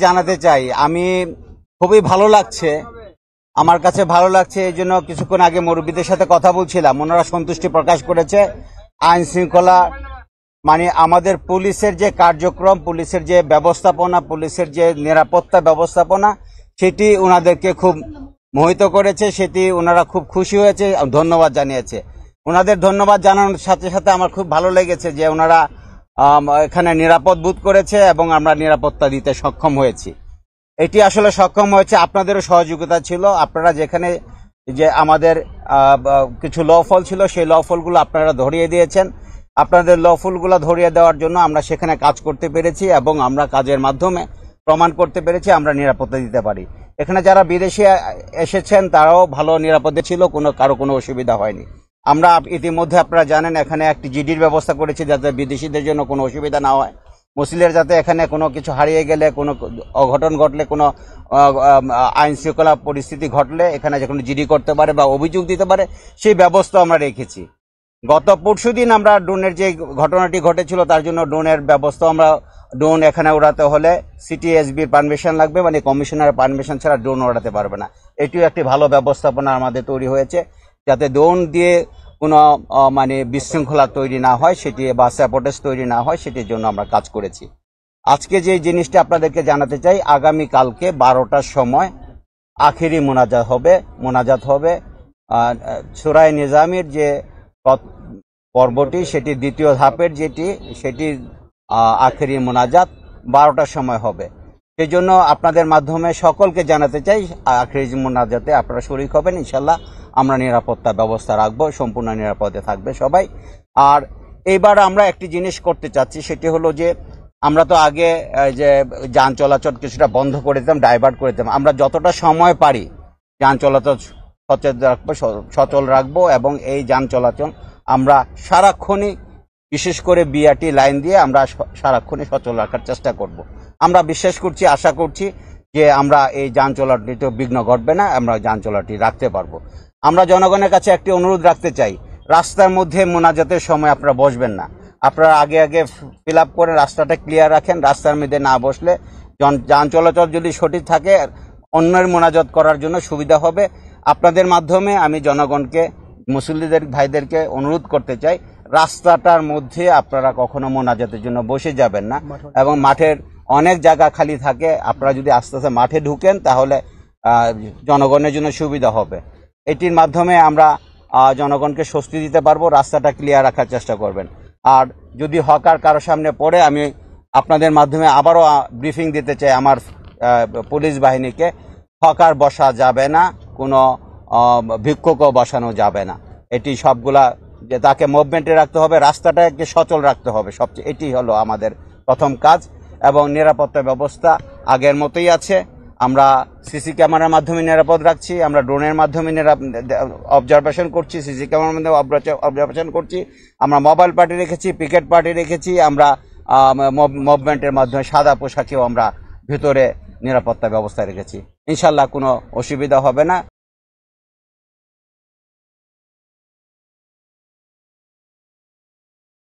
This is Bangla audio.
জানাতে চাই আমি খুবই ভালো লাগছে, আমার কাছে ভালো লাগছে। এই জন্য কিছুক্ষণ আগে মুরব্বীদের সাথে কথা বলছিলাম, ওনারা সন্তুষ্টি প্রকাশ করেছে। আইন শৃঙ্খলা মানে আমাদের পুলিশের যে কার্যক্রম, পুলিশের যে ব্যবস্থাপনা, পুলিশের যে নিরাপত্তা ব্যবস্থাপনা, সেটি ওনাদেরকে খুব মোহিত করেছে, সেটি ওনারা খুব খুশি হয়েছে, ধন্যবাদ জানিয়েছে। ওনাদের ধন্যবাদ জানানোর সাথে সাথে আমার খুব ভালো লেগেছে যে ওনারা এখানে নিরাপদ বোধ করেছে এবং আমরা নিরাপত্তা দিতে সক্ষম হয়েছি। এটি আসলে সক্ষম হয়েছে আপনাদেরও সহযোগিতা ছিল। আপনারা যেখানে যে আমাদের কিছু লফল ছিল, সেই লফলগুলো আপনারা ধরিয়ে দিয়েছেন। আপনাদের লফলগুলো ধরিয়ে দেওয়ার জন্য আমরা সেখানে কাজ করতে পেরেছি এবং আমরা কাজের মাধ্যমে প্রমাণ করতে পেরেছি আমরা নিরাপত্তা দিতে পারি। এখানে যারা বিদেশি এসেছেন তারাও ভালো নিরাপদে ছিল, কারো কোনো অসুবিধা হয়নি। আমরা ইতিমধ্যে আপনারা জানেন এখানে একটি জিডির ব্যবস্থা করেছি যাতে বিদেশিদের জন্য কোনো অসুবিধা না হয়। মুসলিমের যাতে এখানে কোনো কিছু হারিয়ে গেলে, কোনো অঘটন ঘটলে, কোনো আইন শৃঙ্খলা পরিস্থিতি ঘটলে এখানে যে কোনো জিডি করতে পারে বা অভিযোগ দিতে পারে, সেই ব্যবস্থা আমরা রেখেছি। গত পরশুদিন আমরা ড্রোনের যে ঘটনাটি ঘটেছিল তার জন্য ড্রোনের ব্যবস্থা, আমরা ড্রোন এখানে উড়াতে হলে সিটিএসবির পারমিশন লাগবে, মানে কমিশনারের পারমিশন ছাড়া ড্রোন উড়াতে পারবে না। এটিও একটি ভালো ব্যবস্থাপনা আমাদের তৈরি হয়েছে যাতে ড্রোন দিয়ে কোনো মানে বিশৃঙ্খলা তৈরি না হয়, সেটি বা স্যাবোটেজ তৈরি না হয়, সেটির জন্য আমরা কাজ করেছি। আজকে যে জিনিসটা আপনাদেরকে জানাতে চাই, আগামী কালকে 12টার সময় আখেরি মোনাজাত হবে সূরা নিজামের যে পর্বটি, সেটি দ্বিতীয় ধাপের সেটি আখেরি মোনাজাত 12টার সময় হবে। সেই জন্য আপনাদের মাধ্যমে সকলকে জানাতে চাই আখেরি মোনাজাতে আপনারা শরীক হবেন। ইনশাল্লাহ আমরা নিরাপত্তা ব্যবস্থা রাখবো, সম্পূর্ণ নিরাপদে থাকবে সবাই। আর এইবার আমরা একটি জিনিস করতে চাচ্ছি, সেটি হলো যে আমরা তো আগে যে যান চলাচল কিছুটা বন্ধ করে দিতাম, ডাইভার্ট করে দিতাম। আমরা যতটা সময় পারি যান চলাচল সচল রাখবো এবং এই যান চলাচল আমরা সারাক্ষণই, বিশেষ করে বিআরটি লাইন দিয়ে আমরা সারাক্ষণই সচল রাখার চেষ্টা করব। আমরা বিশ্বাস করছি, আশা করছি যে আমরা এই যান চলাচলটিতে বিঘ্ন ঘটবে না, আমরা যান চলাচলটি রাখতে পারবো। আমরা জনগণের কাছে একটি অনুরোধ রাখতে চাই, রাস্তার মধ্যে মোনাজাতের সময় আপনারা বসবেন না। আপনারা আগে ফিল আপ করে রাস্তাটা ক্লিয়ার রাখেন। রাস্তার মধ্যে না বসলে যান চলাচল যদি সঠিক থাকে, অন্যের মোনাজাত করার জন্য সুবিধা হবে। আপনাদের মাধ্যমে আমি জনগণকে, মুসল্লিদের ভাইদেরকে অনুরোধ করতে চাই, রাস্তাটার মধ্যে আপনারা কখনো মোনাজাতের জন্য বসে যাবেন না। এবং মাঠের অনেক জায়গা খালি থাকে, আপনারা যদি আস্তে আস্তে মাঠে ঢুকেন তাহলে জনগণের জন্য সুবিধা হবে। এটির মাধ্যমে আমরা জনগণকে স্বস্তি দিতে পারবো। রাস্তাটা ক্লিয়ার রাখার চেষ্টা করবেন। আর যদি হকার কারো সামনে পড়ে, আমি আপনাদের মাধ্যমে আবারও ব্রিফিং দিতে চাই আমার পুলিশ বাহিনীকে, হকার বসা যাবে না, কোনো ভিক্ষুকও বসানো যাবে না। এটি সবগুলা যে তাকে মুভমেন্টে রাখতে হবে, রাস্তাটাকে সচল রাখতে হবে সবচেয়ে, এটি হলো আমাদের প্রথম কাজ। এবং নিরাপত্তা ব্যবস্থা আগের মতোই আছে। আমরা সিসি ক্যামেরার মাধ্যমে নিরাপদ রাখছি, আমরা ড্রোনের মাধ্যমে অবজারভেশন করছি, সিসি ক্যামেরার মাধ্যমে অবজারভেশন করছি, আমরা মোবাইল পার্টি রেখেছি, পিকেট পার্টি রেখেছি, আমরা মুভমেন্টের মাধ্যমে সাদা পোশাকেও আমরা ভিতরে নিরাপত্তা ব্যবস্থা রেখেছি। ইনশাল্লাহ কোনো অসুবিধা হবে না।